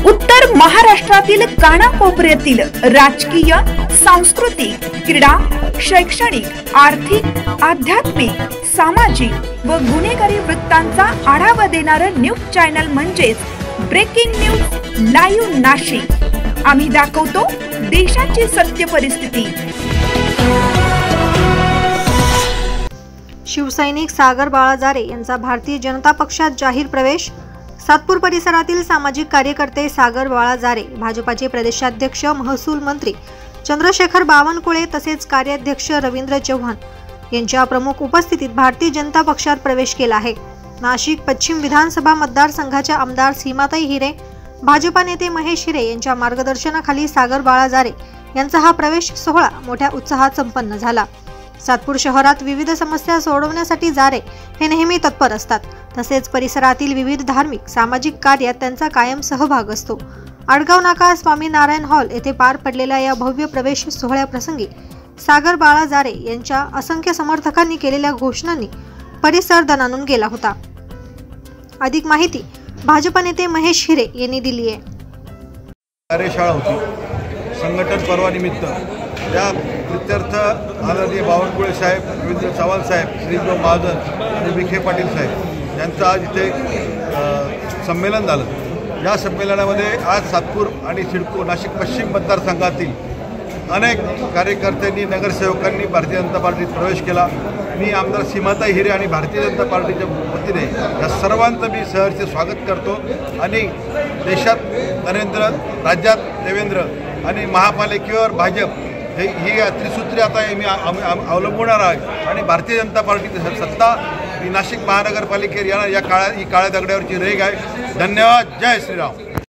उत्तर महाराष्ट्रातील कानाकोपऱ्यातील राजकीय, सांस्कृतिक, क्रीडा, शैक्षणिक, आर्थिक, आध्यात्मिक, सामाजिक व गुन्हेगारी वृत्तांचा आढावा देणारं न्यूज चॅनल म्हणजेच ब्रेकिंग न्यूज लाईव्ह नाशिक। आम्ही दाखवतो देशाची सत्य परिस्थिती। शिवसैनिक सागर बाळाजारे यांचा भारतीय जनता पक्षात जाहीर प्रवेश। सातपूर परिसरातील सामाजिक कार्यकर्ते सागर बाळाजारे, भाजपाचे प्रदेशाध्यक्ष महसूल मंत्री चंद्रशेखर बावनकुळे तसेच कार्याध्यक्ष रवींद्र चव्हाण यांच्या प्रमुख उपस्थितीत भारतीय जनता पक्षात प्रवेश केला आहे। नाशिक पश्चिम विधानसभा मतदारसंघाच्या आमदार सीमाताई हिरे, भाजपा नेते महेश हिरे यांच्या मार्गदर्शनाखाली सागर बाळाजारे यांचा हा प्रवेश सोहळा मोठ्या उत्साहात संपन्न झाला। सातपूर शहरात विविध समस्या सोडवण्यासाठी जारे हे नेहमी तत्पर असतात, तसेच परिसरातील विविध धार्मिक सामाजिक कार्यात त्यांचा कायम सहभाग असतो। आडगाव नाका स्वामीनारायण हॉल येथे पार पडलेल्या या भव्य प्रवेश सोहळ्याप्रसंगी सागर बाळाजारे यांच्या असंख्य समर्थकांनी केलेल्या घोषणांनी परिसर दणाणून गेला होता। अधिक माहिती भाजपा नेते महेश हिरे यांनी दिली आहे। कार्यशाळा होती संघटन पर्वानिमित्त, त्या प्रित्यर्थ आदरणीय बावनकुळे साहेब, रवींद्र चव्हाण साहेब, श्रीदेव महाजन आणि विखे पाटील साहेब यांचं आज इथे संमेलन झालं। या संमेलनामध्ये आज सातपूर आणि सिडको नाशिक पश्चिम मतदारसंघातील अनेक कार्यकर्त्यांनी, नगरसेवकांनी भारतीय जनता पार्टीत प्रवेश केला। मी आमदार सीमाताई हिरे आणि भारतीय जनता पार्टीच्या वतीने या सर्वांचं मी सहर्ष स्वागत करतो आणि देशात नरेंद्र, राज्यात देवेंद्र आणि महापालिकेवर भाजप ही त्रिसूत्री आता मी अवलंबवणार आहे आणि भारतीय जनता पार्टीची सत्ता ही नाशिक महानगरपालिकेवर या काळ्या दगडावरची रेघ आहे। धन्यवाद। जय श्रीराम।